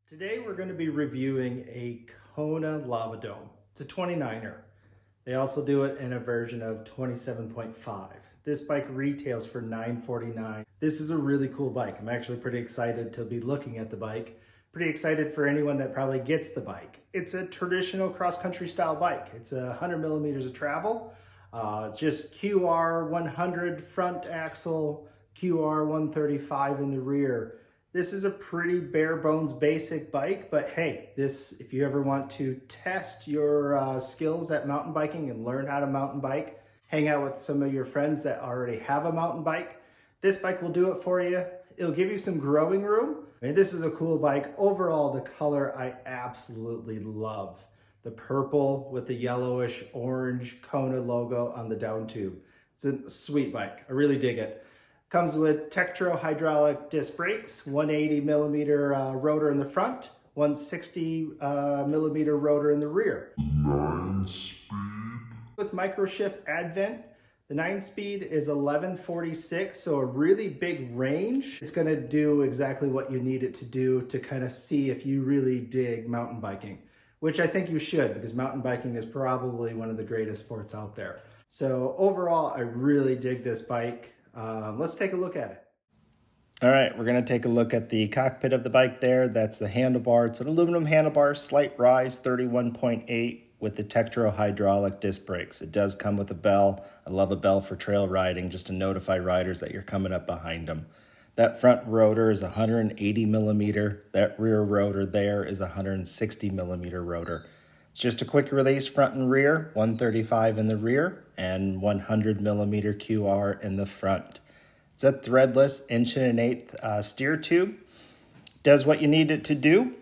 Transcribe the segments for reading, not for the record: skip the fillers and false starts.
Today we're going to be reviewing a Kona Lava Dome. It's a 29er. They also do it in a version of 27.5. This bike retails for $949. This is a really cool bike. I'm actually pretty excited to be looking at the bike. Pretty excited for anyone that probably gets the bike. It's a traditional cross-country style bike. It's 100 millimeters of travel. Just QR 100 front axle, QR 135 in the rear. This is a pretty bare bones basic bike, but hey, if you ever want to test your skills at mountain biking and learn how to mountain bike, hang out with some of your friends that already have a mountain bike, this bike will do it for you. It'll give you some growing room. I mean, this is a cool bike. Overall, the color I absolutely love. The purple with the yellowish orange Kona logo on the down tube. It's a sweet bike. I really dig it. Comes with Tektro hydraulic disc brakes, 180 millimeter rotor in the front, 160 millimeter rotor in the rear. 9-speed. With micro shift advent, the 9-speed is 1146, so a really big range. It's gonna do exactly what you need it to do to kind of see if you really dig mountain biking, which I think you should, because mountain biking is probably one of the greatest sports out there. So overall, I really dig this bike. Let's take a look at it. All right, we're gonna take a look at the cockpit of the bike there. That's the handlebar. It's an aluminum handlebar, slight rise, 31.8 with the Tektro hydraulic disc brakes. It does come with a bell. I love a bell for trail riding, just to notify riders that you're coming up behind them. That front rotor is 180 millimeter. That rear rotor there is 160 millimeter rotor. It's just a quick release front and rear, 135 in the rear and 100 millimeter QR in the front. It's a threadless 1.125" steer tube. Does what you need it to do.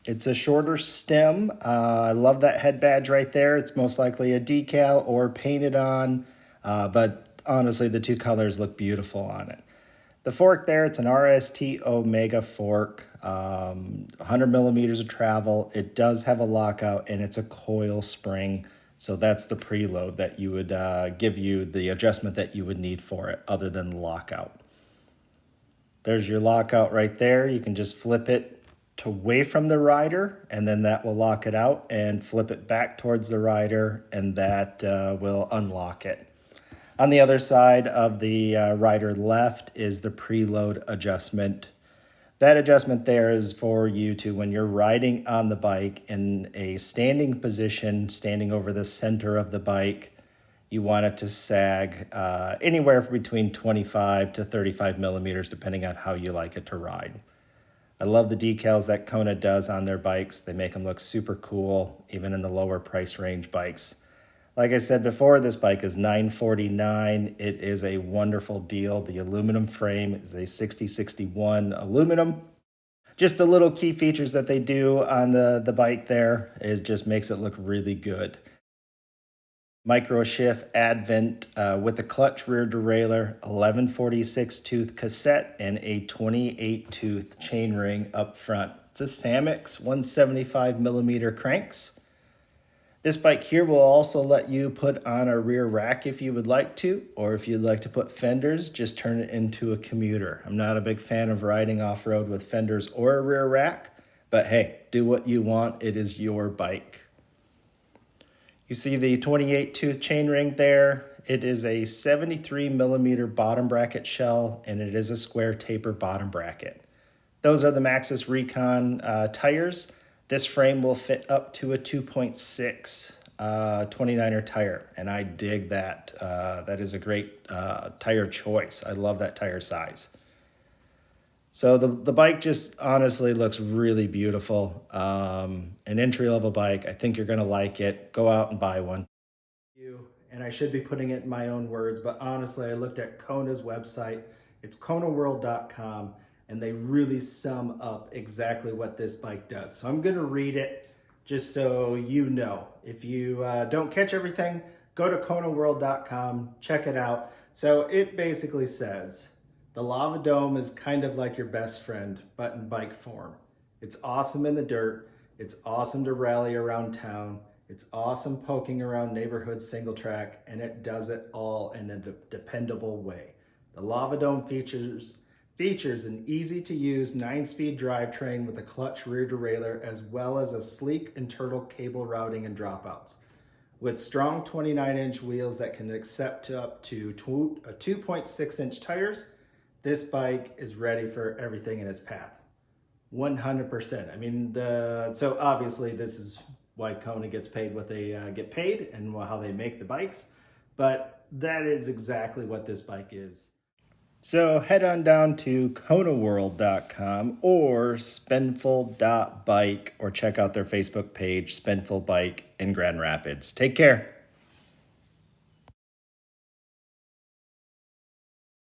It's a shorter stem. I love that head badge right there. It's most likely a decal or painted on, but honestly, the two colors look beautiful on it. The fork there, it's an RST Omega fork, 100 millimeters of travel. It does have a lockout and it's a coil spring. So that's the preload that you would give you the adjustment that you would need for it other than the lockout. There's your lockout right there. You can just flip it away from the rider and then that will lock it out, and flip it back towards the rider and that will unlock it. On the other side of the rider left is the preload adjustment. That adjustment there is for you to, when you're riding on the bike in a standing position, standing over the center of the bike, you want it to sag anywhere between 25 to 35 millimeters, depending on how you like it to ride. I love the decals that Kona does on their bikes. They make them look super cool, even in the lower price range bikes. Like I said before, this bike is $949. It is a wonderful deal. The aluminum frame is a 6061 aluminum. Just the little key features that they do on the bike there is just makes it look really good. Micro shift advent with the clutch rear derailleur, 1146 tooth cassette, and a 28 tooth chainring up front. It's a Samix 175 millimeter cranks. This bike here will also let you put on a rear rack if you would like to, or if you'd like to put fenders, just turn it into a commuter. I'm not a big fan of riding off-road with fenders or a rear rack, but hey, do what you want. It is your bike. You see the 28 tooth chainring there. It is a 73 millimeter bottom bracket shell, and it is a square taper bottom bracket. Those are the Maxxis Recon tires. This frame will fit up to a 2.6 29er tire, and I dig that. That is a great tire choice. I love that tire size. So the bike just honestly looks really beautiful. An entry-level bike. I think you're going to like it. Go out and buy one. And I should be putting it in my own words, but honestly, I looked at Kona's website. It's konaworld.com. And they really sum up exactly what this bike does. So I'm gonna read it just so you know. If you don't catch everything, go to konaworld.com, check it out. So it basically says, the Lava Dome is kind of like your best friend, but in bike form. It's awesome in the dirt. It's awesome to rally around town. It's awesome poking around neighborhood single track, and it does it all in a dependable way. The Lava Dome features Features an easy-to-use 9-speed drivetrain with a clutch rear derailleur, as well as a sleek internal cable routing and dropouts. With strong 29-inch wheels that can accept up to 2.6-inch tires, this bike is ready for everything in its path. 100%. I mean, so obviously this is why Kona gets paid what they get paid and how they make the bikes, but that is exactly what this bike is. So head on down to konaworld.com or spinful.bike, or check out their Facebook page, Spinful Bike in Grand Rapids. Take care.